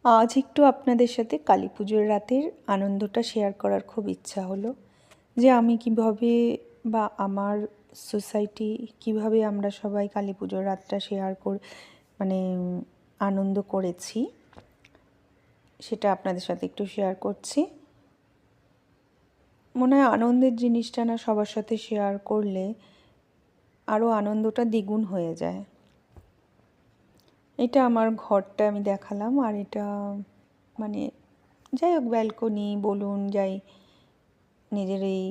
আজ একটু আপনাদের সাথে কালী পুজোর রাতের আনন্দটা শেয়ার করার খুব ইচ্ছা হলো, যে আমি কিভাবে বা আমার সোসাইটি কিভাবে আমরা সবাই কালী পুজোর রাতটা মানে আনন্দ করেছি, সেটা আপনাদের সাথে একটু শেয়ার করছি। মনে হয় আনন্দের জিনিসটা না সবার সাথে শেয়ার করলে আরও আনন্দটা দ্বিগুণ হয়ে যায়। এটা আমার ঘরটা আমি দেখালাম, আর এটা মানে যাই হোক ব্যালকনি বলুন, যাই নিজের এই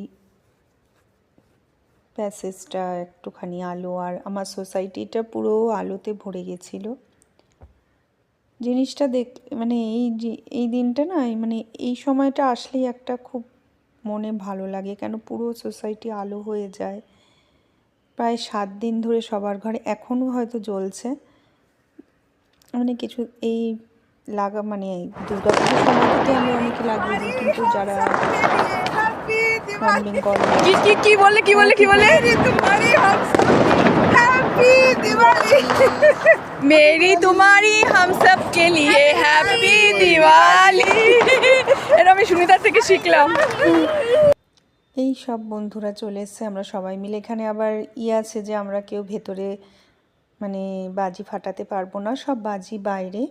প্যাসেজটা একটুখানি আলো, আর আমার সোসাইটিটা পুরো আলোতে ভরে গেছিলো। জিনিসটা মানে এই দিনটা না, মানে এই সময়টা আসলেই একটা খুব মনে ভালো লাগে, কেন পুরো সোসাইটি আলো হয়ে যায়। প্রায় 7 দিন ধরে সবার ঘরে এখনও হয়তো জ্বলছে, মানে কিছু এই মানে দুর্গা পুজোর সময় থেকে আমরা অনেকে লাগিয়ে দিই, কিন্তু যারা কি বলে मेरी तुम्हारी हम सब के लिए हैप्पी दिवाली। এটা আমি সুনিতা থেকে শিখলাম। এই সব বন্ধুরা চলে এসছে, আমরা সবাই মিলে। এখানে আবার আছে যে আমরা কেউ ভেতরে মানে বাজি ফাটাতে পারবো না, সব বাজি বাইরে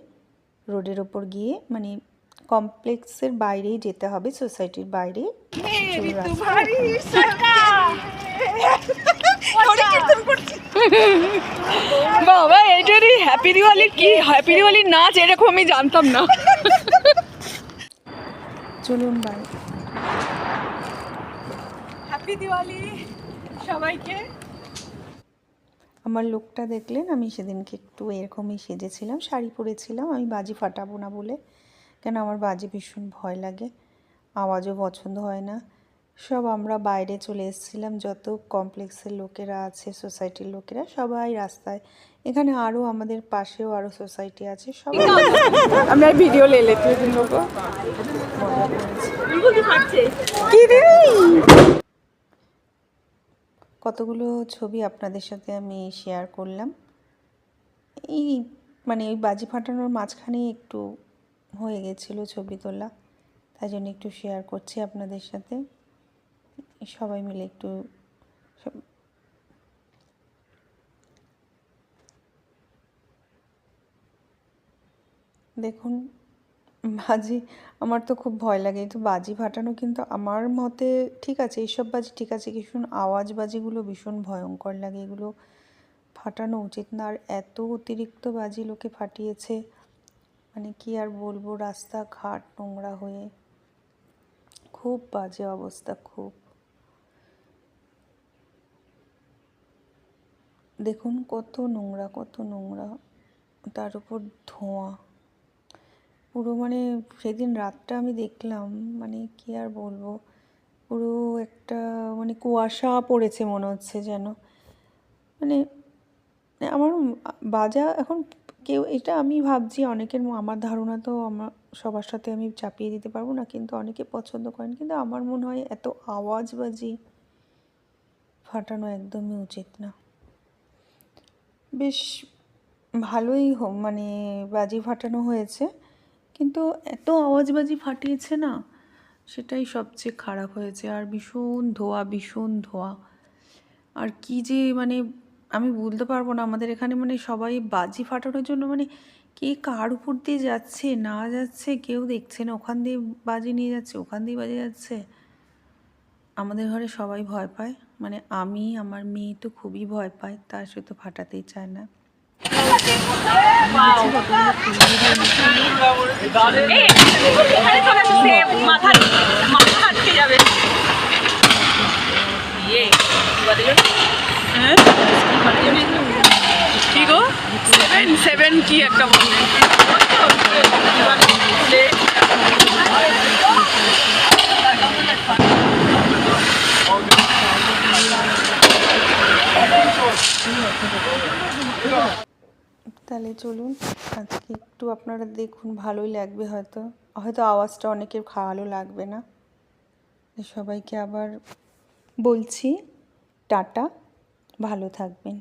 রোডের ওপর গিয়ে, মানে কমপ্লেক্সের বাইরেই যেতে হবে, সোসাইটির বাইরে। বাবা এইটারই হ্যাপি দিওয়ালির কি হ্যাপি দিওয়ালির নাচ এরকম আমি জানতাম না। চলুন বাই, হ্যাপি দিওয়ালি সবাইকে। আমার লোকটা দেখলেন, আমি সেদিনকে একটু এরকমই সেজেছিলাম, শাড়ি পরেছিলাম। আমি বাজি ফাটাবো না বলে, কেন আমার বাজি ভীষণ ভয় লাগে, আওয়াজও পছন্দ হয় না। সব আমরা বাইরে চলে এসেছিলাম, যত কমপ্লেক্সের লোকেরা আছে, সোসাইটির লোকেরা সবাই রাস্তায়। এখানে আরও আমাদের পাশেও আরও সোসাইটি আছে, সবাই আমরা ভিডিও লে লেতে हैं तुम लोग को। মজা করেছি। কতগুলো ছবি আপনাদের সাথে আমি শেয়ার করলাম। এই মানে ওই বাজি ফাটানোর মাঝখানে একটু হয়ে গেছিলো ছবি তোলা, তাই জন্য একটু শেয়ার করছি আপনাদের সাথে। সবাই মিলে একটু দেখুন বাজি, আমার তো খুব ভয় লাগে তো বাজি ফাটানো, কিন্তু আমার মতে ঠিক আছে, এইসব বাজি ঠিক আছে, ভীষণ আওয়াজ বাজিগুলো ভীষণ ভয়ঙ্কর লাগে, এগুলো ফাটানো উচিত না। আর এত অতিরিক্ত বাজি লোকে ফাটিয়েছে, মানে কি আর বলবো, রাস্তাঘাট নোংরা হয়ে খুব বাজে অবস্থা। খুব দেখুন কত নোংরা, কত নোংরা, তার উপর ধোঁয়া পুরো। মানে সেদিন রাতটা আমি দেখলাম, মানে কি আর বলবো, পুরো একটা মানে কুয়াশা পড়েছে মনে হচ্ছে যেন। মানে আমার বাজা এখন কেউ, এটা আমি ভাবছি অনেকের, আমার ধারণা তো আমার সবার সাথে আমি চাপিয়ে দিতে পারবো না, কিন্তু অনেকে পছন্দ করেন, কিন্তু আমার মনে হয় এত আওয়াজবাজি ফাটানো একদমই উচিত না। বেশ ভালোই মানে বাজি ফাটানো হয়েছে, কিন্তু এত আওয়াজবাজি ফাটিয়েছে না, সেটাই সবচেয়ে খারাপ হয়েছে। আর ভীষণ ধোঁয়া, ভীষণ ধোঁয়া। আর কি যে মানে আমি বলতে পারবো না, আমাদের এখানে মানে সবাই বাজি ফাটানোর জন্য মানে কে কার উপর দিয়ে যাচ্ছে না যাচ্ছে কেউ দেখছে না, ওখান দিয়ে বাজি নিয়ে যাচ্ছে, ওখান দিয়ে বাজে যাচ্ছে। আমাদের ঘরে সবাই ভয় পায়, মানে আমি, আমার মেয়ে তো খুবই ভয় পায়, তার সাথে ফাটাতেই চায় না। কি গো 7 কি একটা বললেন? তাহলে চলুন আজকে একটু আপনারা দেখুন, ভালোই লাগবে হয়তো, হয়তো আওয়াজটা অনেকের ভালো লাগবে না। সবাইকে আবার বলছি টাটা, ভালো থাকবেন।